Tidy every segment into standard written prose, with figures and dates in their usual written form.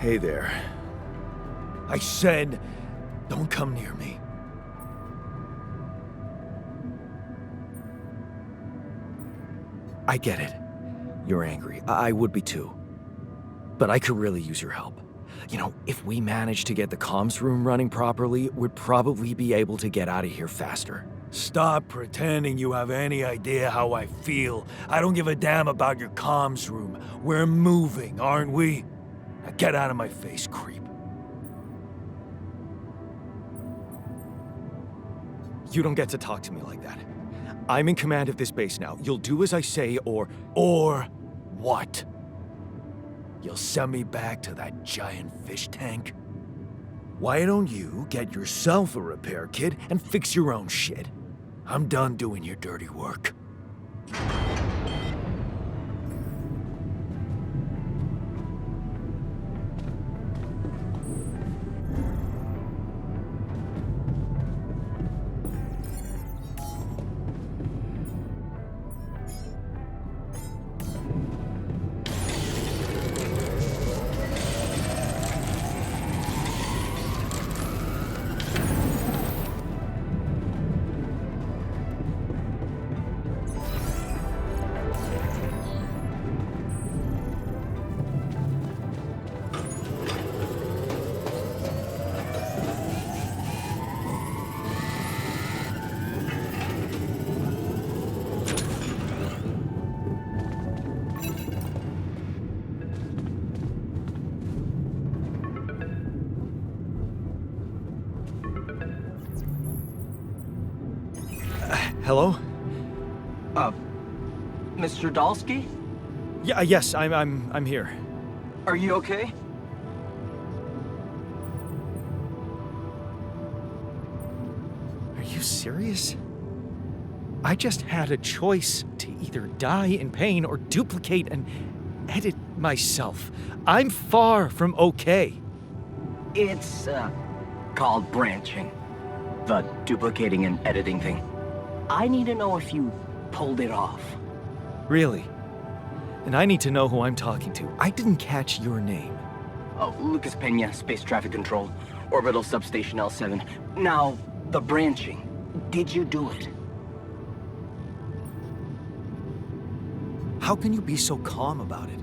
Hey there. I said, don't come near me. I get it. You're angry. I would be too. But I could really use your help. You know, if we manage to get the comms room running properly, we'd probably be able to get out of here faster. Stop pretending you have any idea how I feel. I don't give a damn about your comms room. We're moving, aren't we? Now get out of my face, creep. You don't get to talk to me like that. I'm in command of this base now. You'll do as I say, or what? You'll send me back to that giant fish tank? Why don't you get yourself a repair kit and fix your own shit? I'm done doing your dirty work. Hello? Mr. Dolski? Yeah, yes, I'm here. Are you okay? Are you serious? I just had a choice to either die in pain or duplicate and edit myself. I'm far from okay. It's, called branching. The duplicating and editing thing. I need to know if you pulled it off. Really? And I need to know who I'm talking to. I didn't catch your name. Oh, Lucas Pena, Space Traffic Control, Orbital Substation L7. Now, the branching. Did you do it? How can you be so calm about it?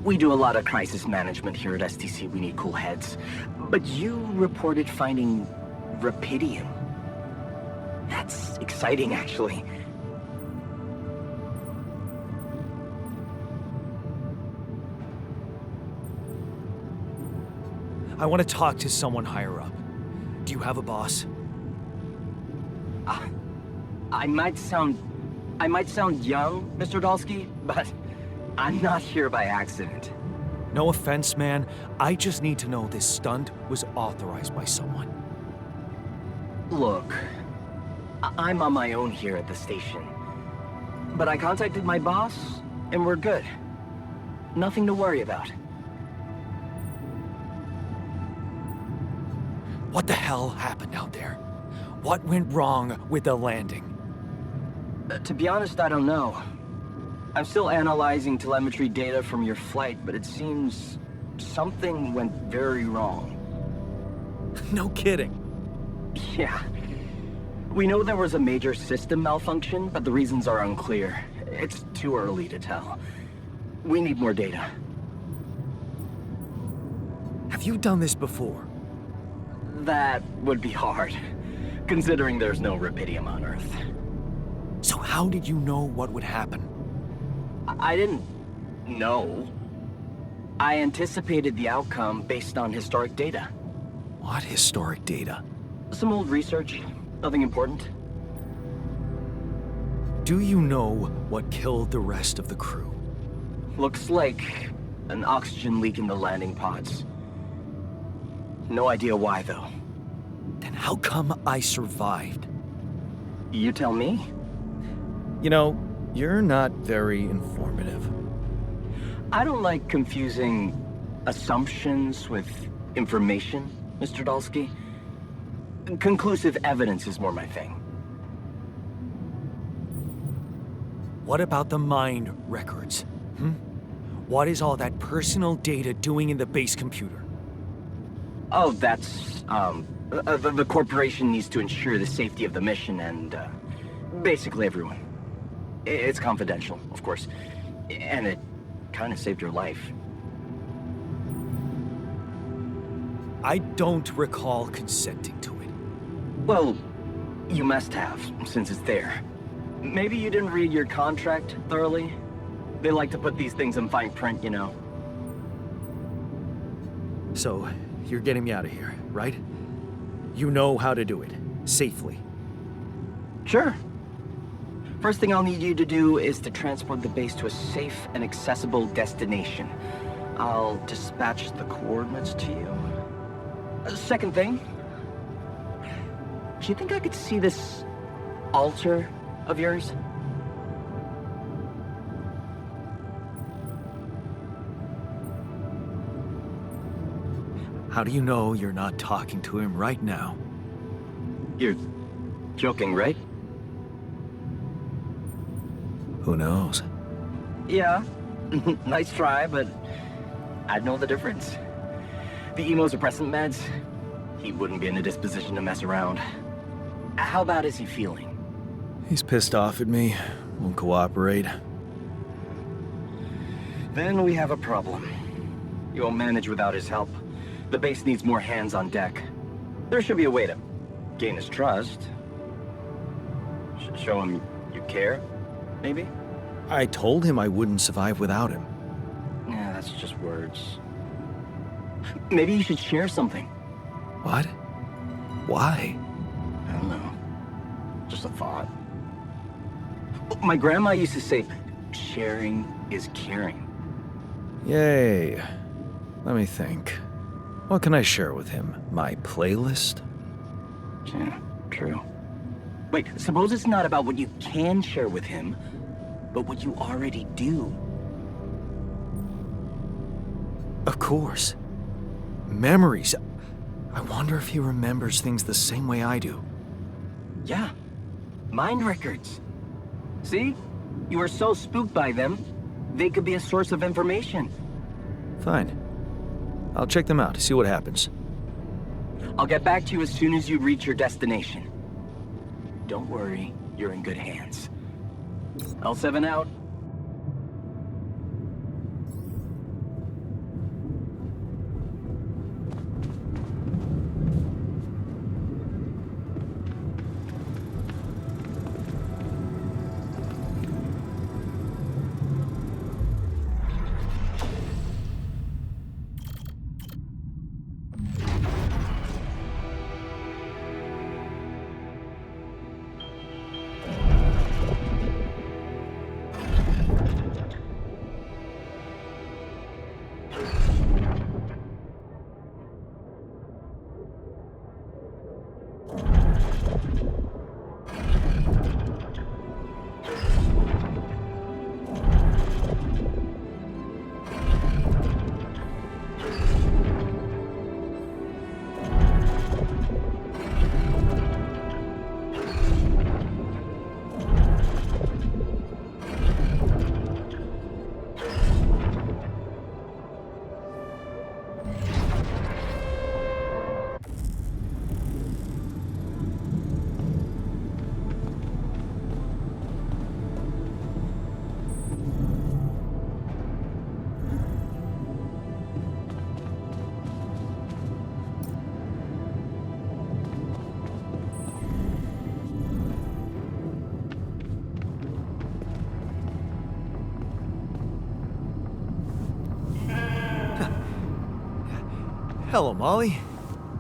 We do a lot of crisis management here at STC. We need cool heads. But you reported finding Rapidium. That's exciting, actually. I want to talk to someone higher up. Do you have a boss? I might sound young, Mr. Dolski, but I'm not here by accident. No offense, man. I just need to know this stunt was authorized by someone. Look, I'm on my own here at the station. But I contacted my boss, and we're good. Nothing to worry about. What the hell happened out there? What went wrong with the landing? To be honest, I don't know. I'm still analyzing telemetry data from your flight, but it seems something went very wrong. No kidding. Yeah. We know there was a major system malfunction, but the reasons are unclear. It's too early to tell. We need more data. Have you done this before? That would be hard, considering there's no Rapidium on Earth. So how did you know what would happen? I didn't know. I anticipated the outcome based on historic data. What historic data? Some old research. Nothing important. Do you know what killed the rest of the crew? Looks like an oxygen leak in the landing pods. No idea why, though. Then how come I survived? You tell me? You know, you're not very informative. I don't like confusing assumptions with information, Mr. Dolski. Conclusive evidence is more my thing. What about the mind records? What is all that personal data doing in the base computer? Oh, that's, the corporation needs to ensure the safety of the mission and, basically everyone. It's confidential, of course. And it kind of saved your life. I don't recall consenting to it. Well, you must have, since it's there. Maybe you didn't read your contract thoroughly? They like to put these things in fine print, you know. So, you're getting me out of here, right? You know how to do it. Safely. Sure. First thing I'll need you to do is to transport the base to a safe and accessible destination. I'll dispatch the coordinates to you. Second thing, do you think I could see this altar of yours? How do you know you're not talking to him right now? You're joking, right? Who knows? Yeah, nice try, but I'd know the difference. The immunosuppressant meds, he wouldn't be in a disposition to mess around. How bad is he feeling? He's pissed off at me, won't cooperate. Then we have a problem. You won't manage without his help. The base needs more hands on deck. There should be a way to gain his trust. Show him you care, maybe? I told him I wouldn't survive without him. Yeah, that's just words. Maybe you should share something. What? Why? I don't know. Just a thought. My grandma used to say, sharing is caring. Yay. Let me think. What can I share with him? My playlist? Yeah, true. Wait, suppose it's not about what you can share with him, but what you already do. Of course. Memories. I wonder if he remembers things the same way I do. Yeah, mind records. See? You were so spooked by them, they could be a source of information. Fine. I'll check them out, see what happens. I'll get back to you as soon as you reach your destination. Don't worry, you're in good hands. L7 out. Hello, Molly.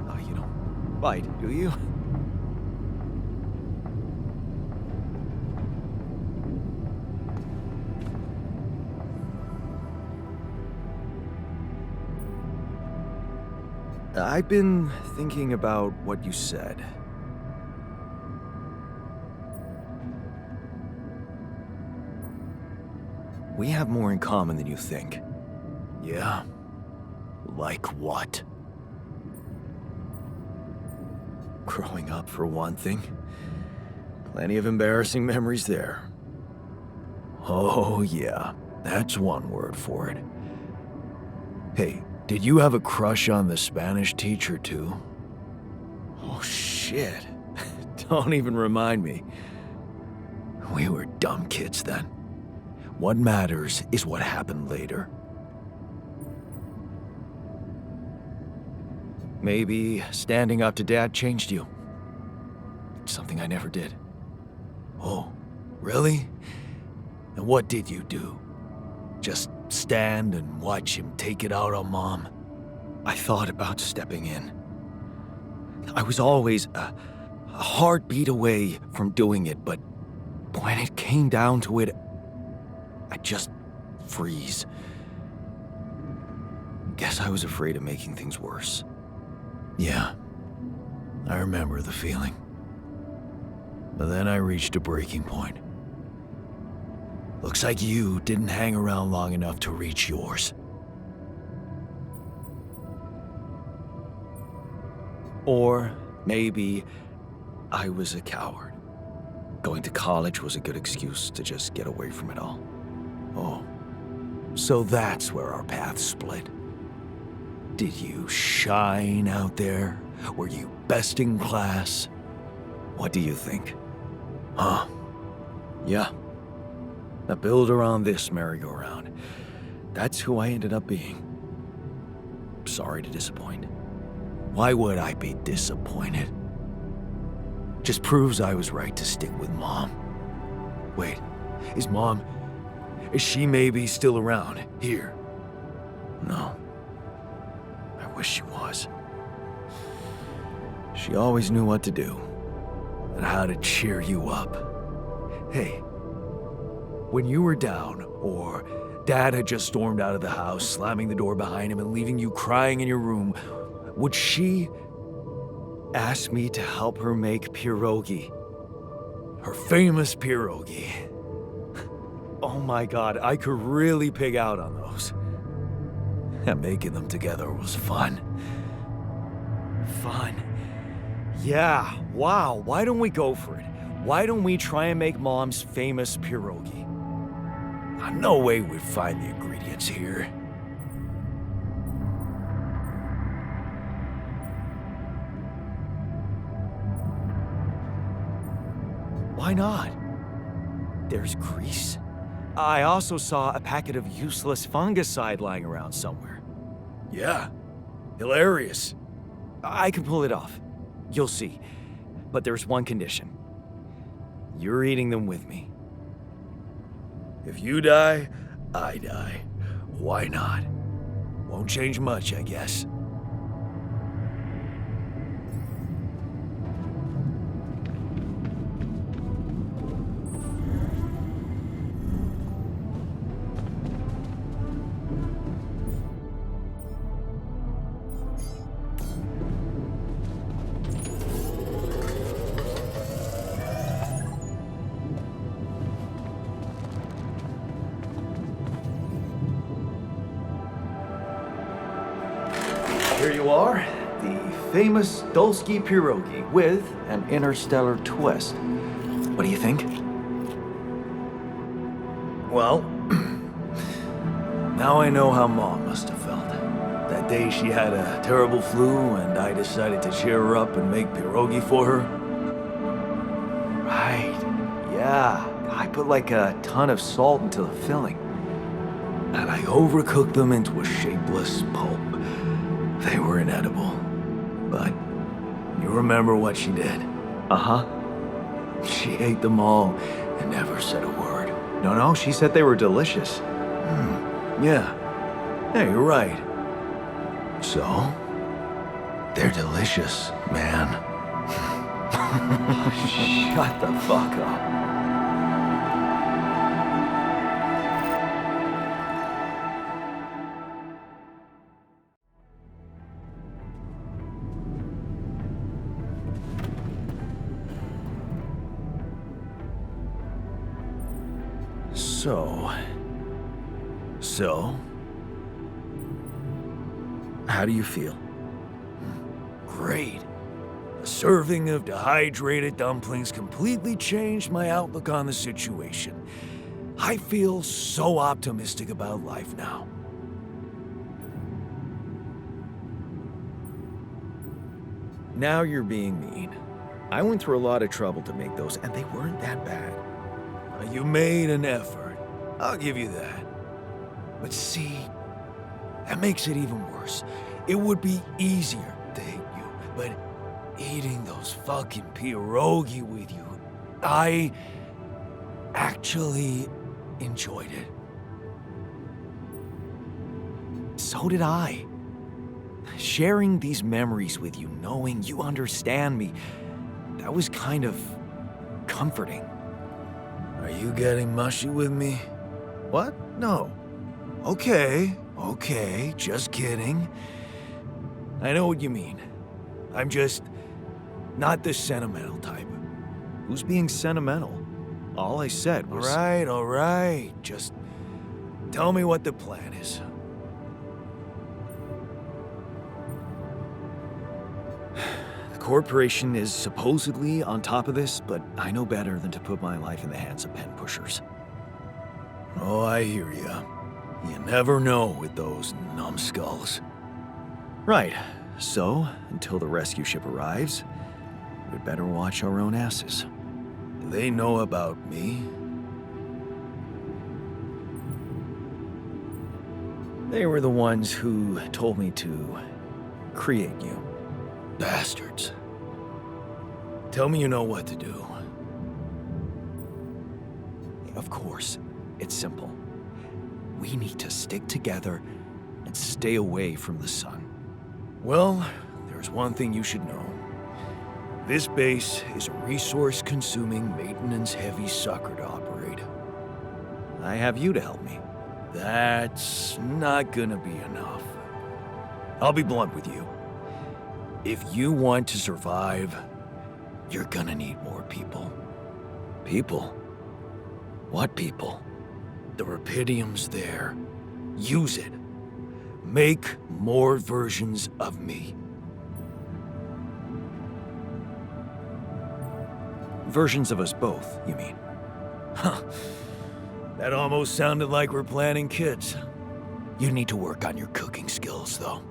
Oh, you don't bite, do you? I've been thinking about what you said. We have more in common than you think. Yeah? Like what? Growing up, for one thing. Plenty of embarrassing memories there. Oh, yeah. That's one word for it. Hey, did you have a crush on the Spanish teacher too? Oh shit. Don't even remind me. We were dumb kids then. What matters is what happened later. Maybe standing up to Dad changed you. Something I never did. Oh, really? And what did you do? Just stand and watch him take it out on Mom? I thought about stepping in. I was always a heartbeat away from doing it, but when it came down to it, I'd just freeze. Guess I was afraid of making things worse. Yeah, I remember the feeling. But then I reached a breaking point. Looks like you didn't hang around long enough to reach yours. Or maybe I was a coward. Going to college was a good excuse to just get away from it all. Oh, so that's where our paths split. Did you shine out there? Were you best in class? What do you think? Huh? Yeah. Now build around this merry-go-round. That's who I ended up being. Sorry to disappoint. Why would I be disappointed? Just proves I was right to stick with Mom. Wait, is she maybe still around, here? No. I wish she was. She always knew what to do, and how to cheer you up. Hey, when you were down, or Dad had just stormed out of the house, slamming the door behind him and leaving you crying in your room, would she ask me to help her make pierogi? Her famous pierogi. Oh my God, I could really pig out on those. And making them together was fun. Fun. Yeah, wow, why don't we go for it? Why don't we try and make Mom's famous pierogi? No way we'd find the ingredients here. Why not? There's grease. I also saw a packet of useless fungicide lying around somewhere. Yeah, hilarious. I can pull it off. You'll see. But there's one condition. You're eating them with me. If you die, I die. Why not? Won't change much, I guess. Here you are, the famous Dolski pierogi with an interstellar twist. What do you think? Well, now I know how Mom must have felt. That day she had a terrible flu and I decided to cheer her up and make pierogi for her. Right, yeah. I put like a ton of salt into the filling. And I overcooked them into a shapeless pulp. They were inedible, but you remember what she did? Uh-huh. She ate them all and never said a word. No, she said they were delicious. Yeah, you're right. So, they're delicious, man. Shut the fuck up. So, how do you feel? Great. A serving of dehydrated dumplings completely changed my outlook on the situation. I feel so optimistic about life now. Now you're being mean. I went through a lot of trouble to make those, and they weren't that bad. You made an effort. I'll give you that. But see, that makes it even worse. It would be easier to hate you, but eating those fucking pierogi with you, I actually enjoyed it. So did I. Sharing these memories with you, knowing you understand me, that was kind of comforting. Are you getting mushy with me? What? No. Okay, just kidding. I know what you mean. I'm just not the sentimental type. Who's being sentimental? All I said was... All right. Just tell me what the plan is. The corporation is supposedly on top of this, but I know better than to put my life in the hands of pen pushers. Oh, I hear ya. You never know with those numbskulls. Right. So, until the rescue ship arrives, we'd better watch our own asses. Do they know about me? They were the ones who told me to create you. Bastards. Tell me you know what to do. Of course, it's simple. We need to stick together and stay away from the sun. Well, there's one thing you should know. This base is a resource-consuming, maintenance-heavy sucker to operate. I have you to help me. That's not gonna be enough. I'll be blunt with you. If you want to survive, you're gonna need more people. People? What people? The Rapidium's there. Use it. Make more versions of me. Versions of us both, you mean? Huh. That almost sounded like we're planning kids. You need to work on your cooking skills, though.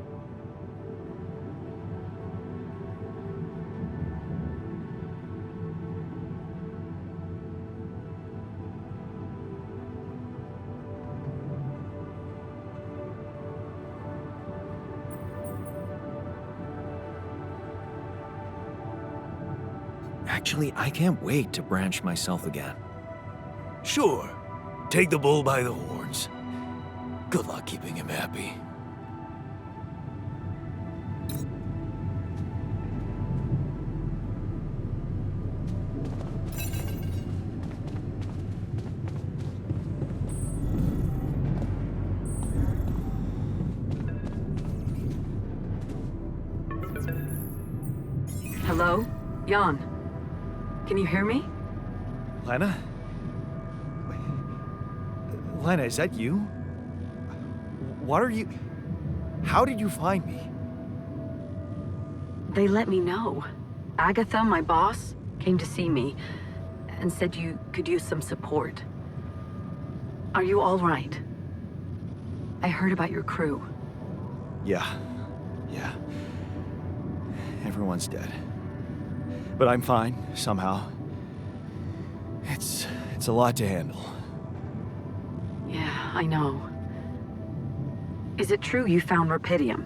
Actually, I can't wait to branch myself again. Sure. Take the bull by the horns. Good luck keeping him happy. Hello? Jan. Can you hear me? Lena? Lena, is that you? What are you... How did you find me? They let me know. Agatha, my boss, came to see me and said you could use some support. Are you all right? I heard about your crew. Yeah. Everyone's dead. But I'm fine, somehow. It's a lot to handle. Yeah, I know. Is it true you found Rapidium?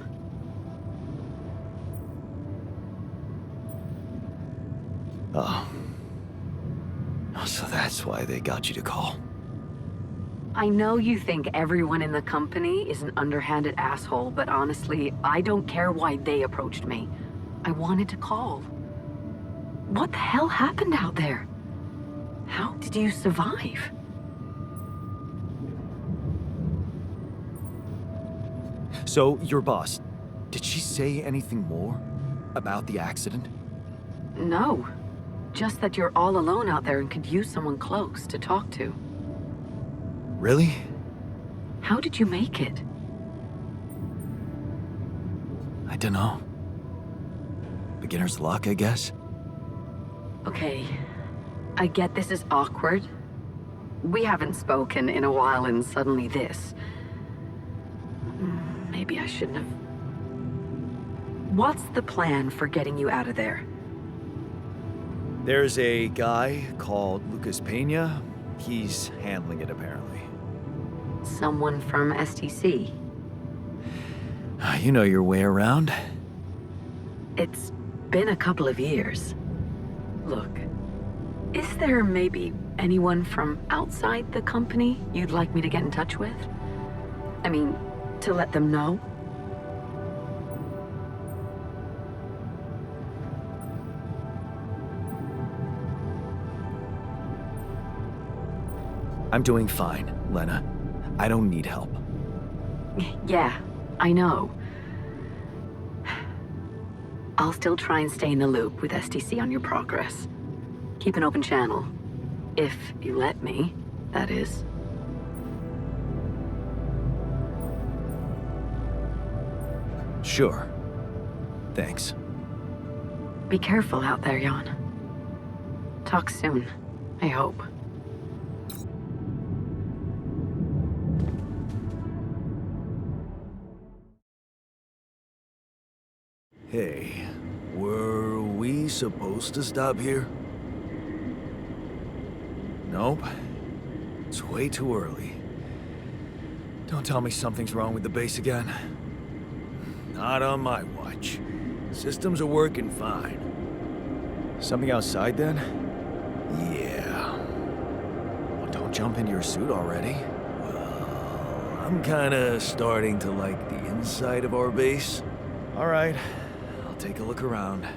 Oh. So that's why they got you to call. I know you think everyone in the company is an underhanded asshole, but honestly, I don't care why they approached me. I wanted to call. What the hell happened out there? How did you survive? So, your boss, did she say anything more about the accident? No. Just that you're all alone out there and could use someone close to talk to. Really? How did you make it? I don't know. Beginner's luck, I guess? Okay. I get this is awkward. We haven't spoken in a while and suddenly this. Maybe I shouldn't have... What's the plan for getting you out of there? There's a guy called Lucas Pena. He's handling it, apparently. Someone from STC. You know your way around. It's been a couple of years. Look, is there maybe anyone from outside the company you'd like me to get in touch with? I mean, to let them know? I'm doing fine, Lena. I don't need help. Yeah, I know. I'll still try and stay in the loop with STC on your progress. Keep an open channel. If you let me, that is. Sure. Thanks. Be careful out there, Jan. Talk soon, I hope. Hey, were we supposed to stop here? Nope. It's way too early. Don't tell me something's wrong with the base again. Not on my watch. Systems are working fine. Something outside then? Yeah. Well, don't jump into your suit already. Well, I'm kinda starting to like the inside of our base. All right. I'll take a look around.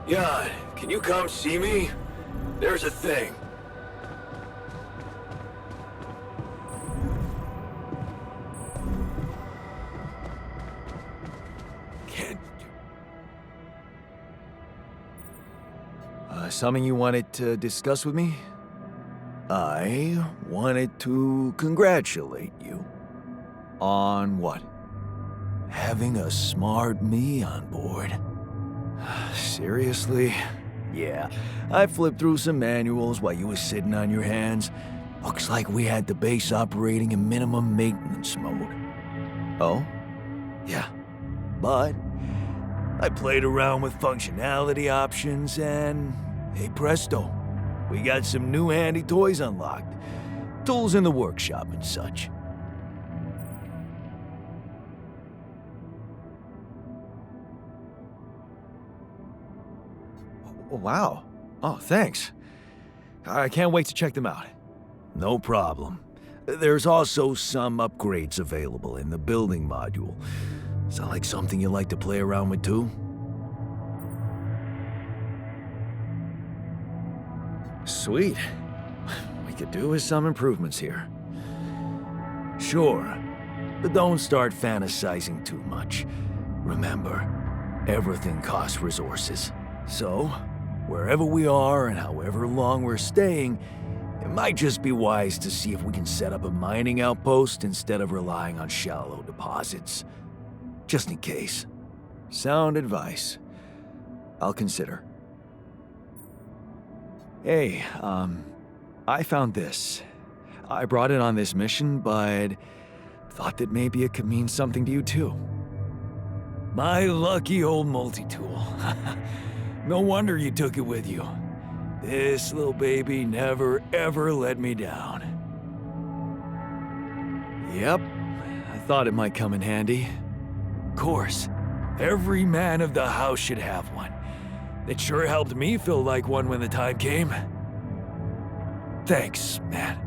Jan, can you come see me? There's a thing. Can't... something you wanted to discuss with me? I wanted to congratulate you. On what? Having a smart me on board. Seriously? Yeah, I flipped through some manuals while you were sitting on your hands. Looks like we had the base operating in minimum maintenance mode. Oh? Yeah. But I played around with functionality options and, hey presto, we got some new handy toys unlocked. Tools in the workshop and such. Wow. Oh, thanks. I can't wait to check them out. No problem. There's also some upgrades available in the building module. Sound like something you like to play around with too? Sweet. We could do with some improvements here. Sure, but don't start fantasizing too much. Remember, everything costs resources. So, wherever we are and however long we're staying, it might just be wise to see if we can set up a mining outpost instead of relying on shallow deposits. Just in case. Sound advice. I'll consider. Hey, I found this. I brought it on this mission, but thought that maybe it could mean something to you too. My lucky old multi-tool. No wonder you took it with you. This little baby never ever let me down. Yep, I thought it might come in handy. Of course, every man of the house should have one. It sure helped me feel like one when the time came. Thanks, man.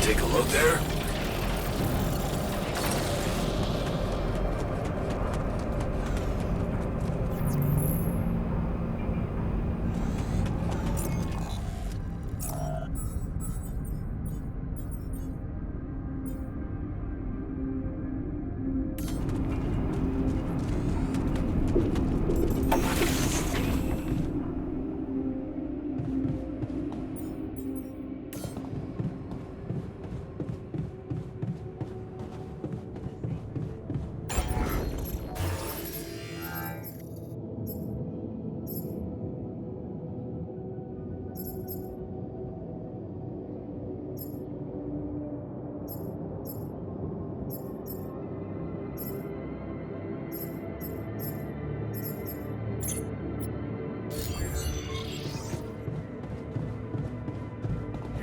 take a look there?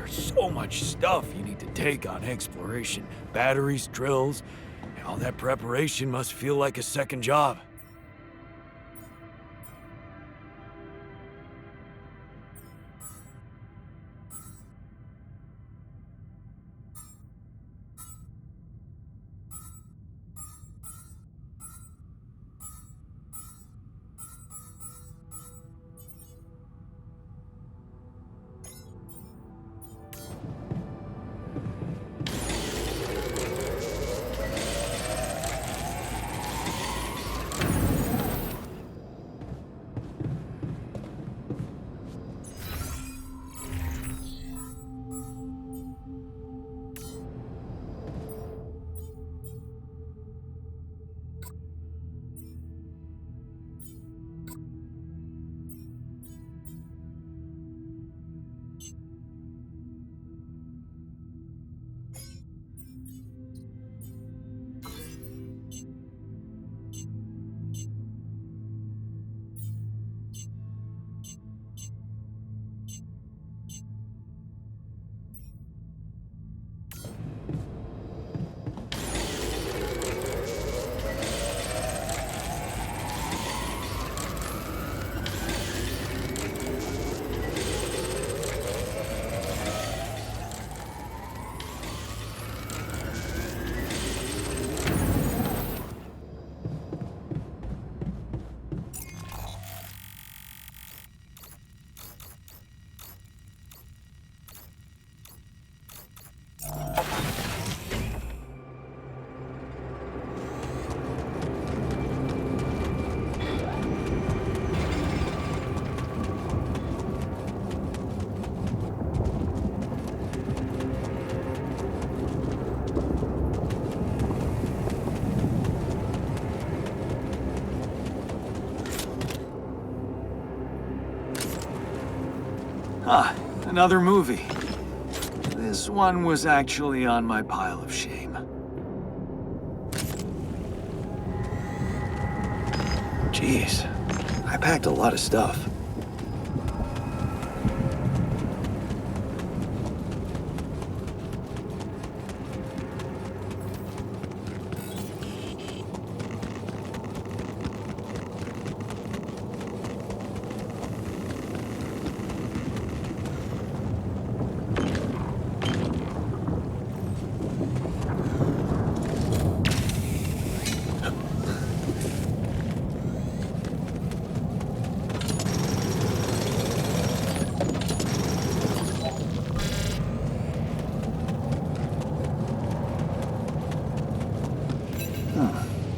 So much stuff you need to take on exploration. Batteries, drills, and all that preparation must feel like a second job. Ah, another movie. This one was actually on my pile of shame. Jeez, I packed a lot of stuff.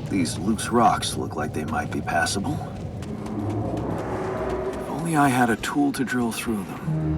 These loose rocks look like they might be passable. If only I had a tool to drill through them.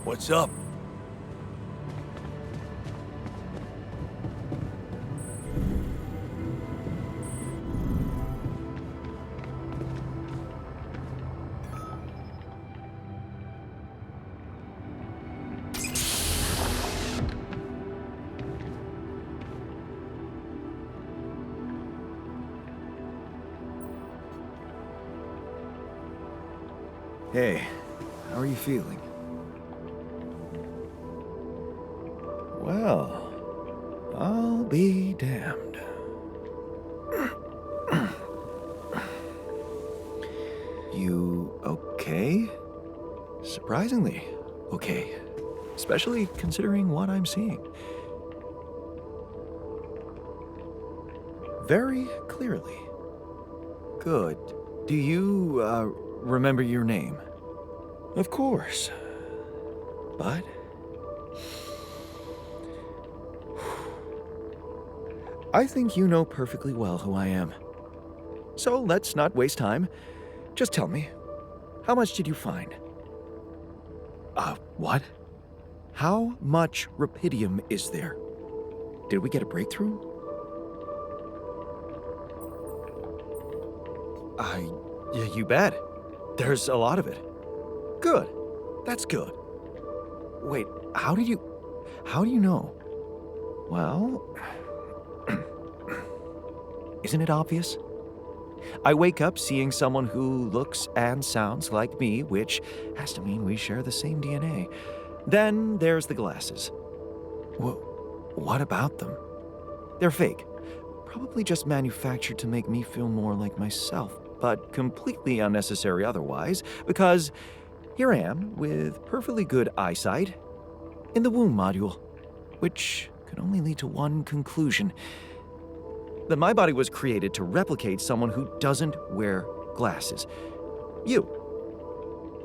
What's up? Hey, how are you feeling? Well, I'll be damned. You okay? Surprisingly okay. Especially considering what I'm seeing. Very clearly. Good. Do you, remember your name? Of course. But... I think you know perfectly well who I am. So let's not waste time. Just tell me, how much did you find? What? How much Rapidium is there? Did we get a breakthrough? Yeah, you bet. There's a lot of it. Good. That's good. Wait, how do you know? Well, isn't it obvious? I wake up seeing someone who looks and sounds like me, which has to mean we share the same DNA. Then there's the glasses. What about them? They're fake. Probably just manufactured to make me feel more like myself, but completely unnecessary otherwise, because here I am with perfectly good eyesight in the womb module, which could only lead to one conclusion: that my body was created to replicate someone who doesn't wear glasses. You.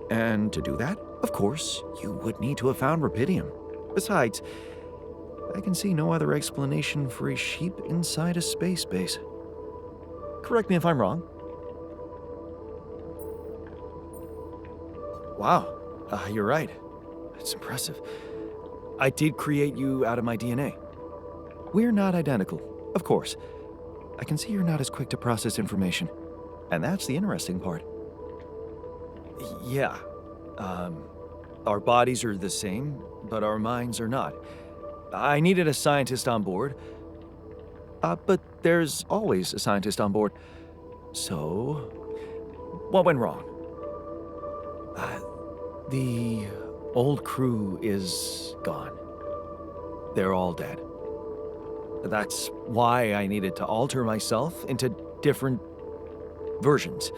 And to do that, of course, you would need to have found Rapidium. Besides, I can see no other explanation for a sheep inside a space base. Correct me if I'm wrong. Wow, you're right. That's impressive. I did create you out of my DNA. We're not identical, of course. I can see you're not as quick to process information. And that's the interesting part. Yeah. Our bodies are the same, but our minds are not. I needed a scientist on board. But there's always a scientist on board. So, what went wrong? The old crew is gone. They're all dead. That's why I needed to alter myself into different versions.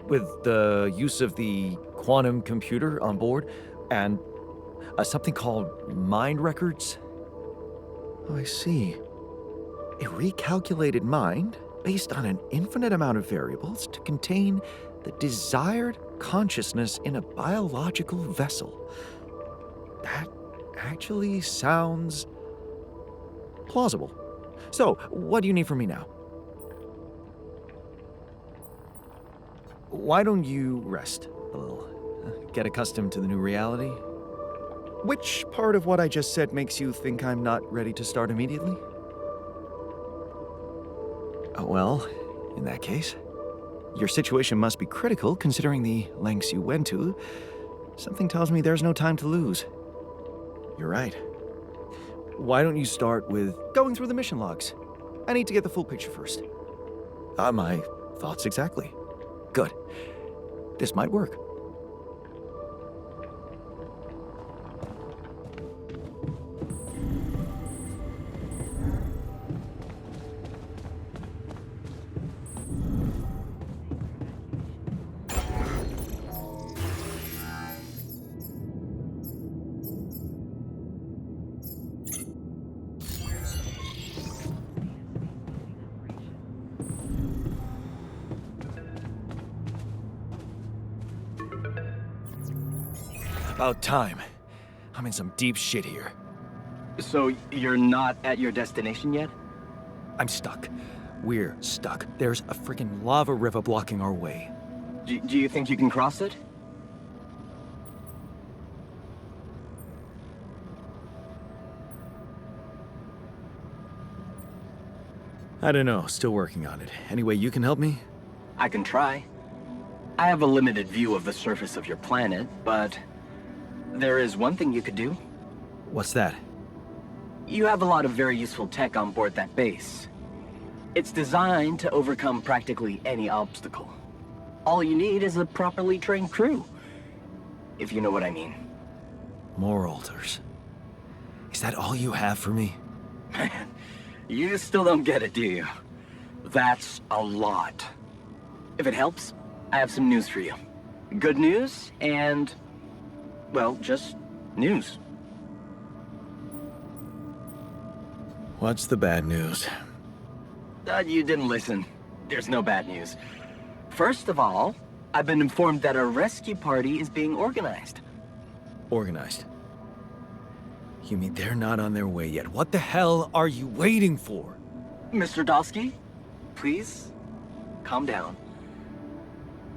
With the use of the quantum computer on board and something called mind records. Oh, I see. A recalculated mind based on an infinite amount of variables to contain the desired consciousness in a biological vessel. That actually sounds plausible. So, what do you need from me now? Why don't you rest a little? Get accustomed to the new reality? Which part of what I just said makes you think I'm not ready to start immediately? Well, in that case, your situation must be critical considering the lengths you went to. Something tells me there's no time to lose. You're right. Why don't you start with going through the mission logs? I need to get the full picture first. My thoughts exactly. Good. This might work. About time. I'm in some deep shit here. So you're not at your destination yet? I'm stuck. We're stuck. There's a freaking lava river blocking our way. Do you think you can cross it? I don't know, still working on it. Any way you can help me? I can try. I have a limited view of the surface of your planet, but there is one thing you could do. What's that? You have a lot of very useful tech on board that base. It's designed to overcome practically any obstacle. All you need is a properly trained crew, if you know what I mean. More altars. Is that all you have for me? You still don't get it, do you? That's a lot. If it helps, I have some news for you. Good news and, well, just news. What's the bad news? You didn't listen. There's no bad news. First of all, I've been informed that a rescue party is being organized. Organized. You mean they're not on their way yet? What the hell are you waiting for? Mr. Dolski, please, calm down.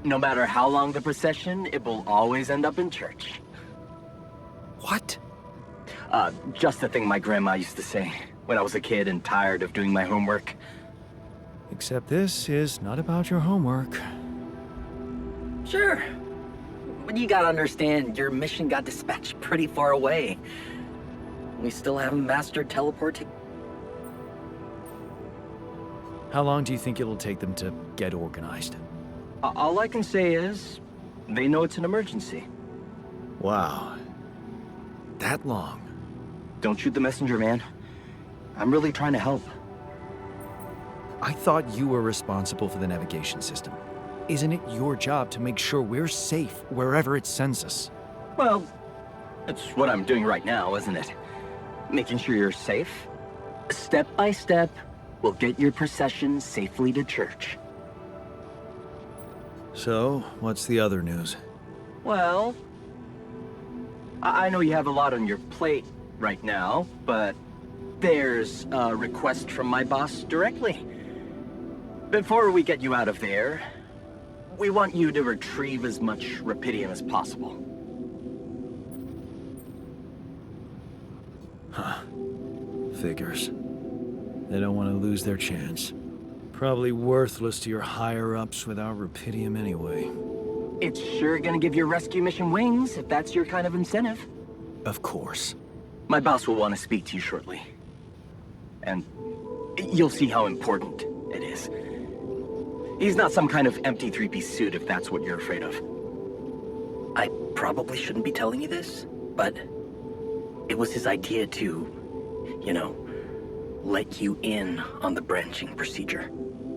No matter how long the procession, it will always end up in church. What? Just the thing my grandma used to say when I was a kid and tired of doing my homework. Except this is not about your homework. Sure. But you gotta understand, your mission got dispatched pretty far away. We still haven't mastered teleporting. How long do you think it'll take them to get organized? All I can say is, they know it's an emergency. Wow. That long? Don't shoot the messenger, man. I'm really trying to help. I thought you were responsible for the navigation system. Isn't it your job to make sure we're safe wherever it sends us? Well, that's what I'm doing right now, isn't it? Making sure you're safe. Step by step, we'll get your procession safely to church. So, what's the other news? Well, I know you have a lot on your plate right now, but there's a request from my boss directly. Before we get you out of there, we want you to retrieve as much Rapidium as possible. Huh. Figures. They don't want to lose their chance. Probably worthless to your higher-ups without Rapidium anyway. It's sure gonna give your rescue mission wings, if that's your kind of incentive. Of course. My boss will want to speak to you shortly. And you'll see how important it is. He's not some kind of empty three-piece suit, if that's what you're afraid of. I probably shouldn't be telling you this, but it was his idea to, you know, let you in on the branching procedure.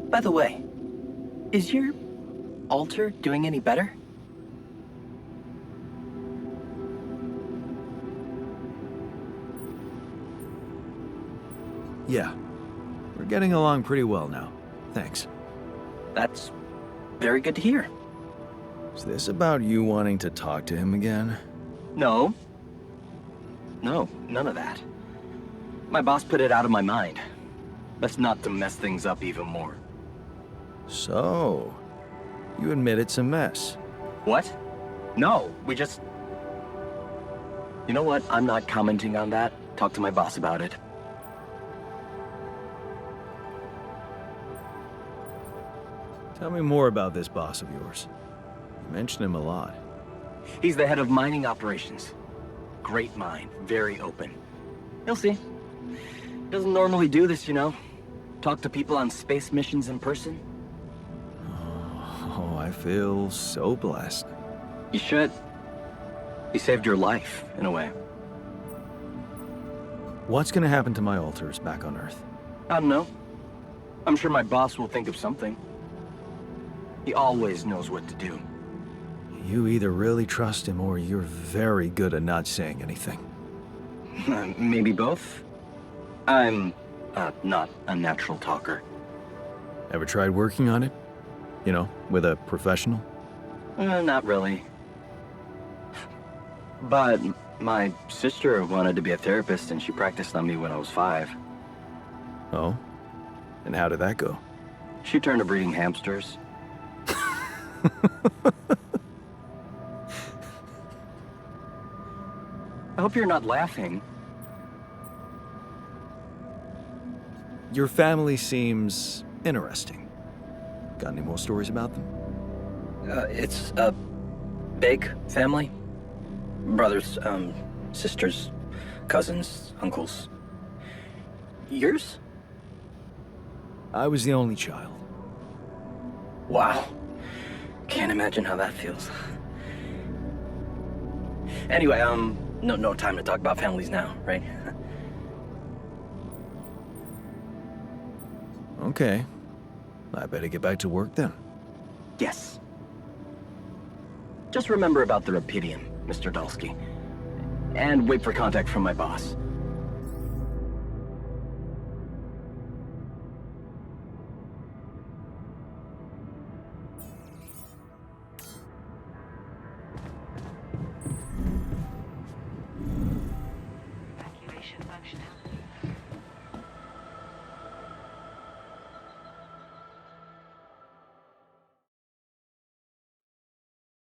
By the way, is your altar doing any better? Yeah. We're getting along pretty well now. Thanks. That's very good to hear. Is this about you wanting to talk to him again? No. No, none of that. My boss put it out of my mind. Best not to mess things up even more. So, you admit it's a mess. What? No, we just... You know what? I'm not commenting on that. Talk to my boss about it. Tell me more about this boss of yours. You mention him a lot. He's the head of mining operations. Great mind, very open. You'll see. Doesn't normally do this, you know. Talk to people on space missions in person. Oh, I feel so blessed. You should. He saved your life, in a way. What's gonna happen to my altars back on Earth? I don't know. I'm sure my boss will think of something. He always knows what to do. You either really trust him or you're very good at not saying anything. Maybe both. I'm not a natural talker. Ever tried working on it? You know, with a professional? Not really. But my sister wanted to be a therapist and she practiced on me when I was 5. Oh? And how did that go? She turned to breeding hamsters. I hope you're not laughing. Your family seems interesting. Got any more stories about them? It's a big family. Brothers, sisters, cousins, uncles. Yours? I was the only child. Wow. Can't imagine how that feels. Anyway, no time to talk about families now, right? Okay. I better get back to work then. Yes. Just remember about the Rapidium, Mr. Dolski. And wait for contact from my boss. Evacuation functionality.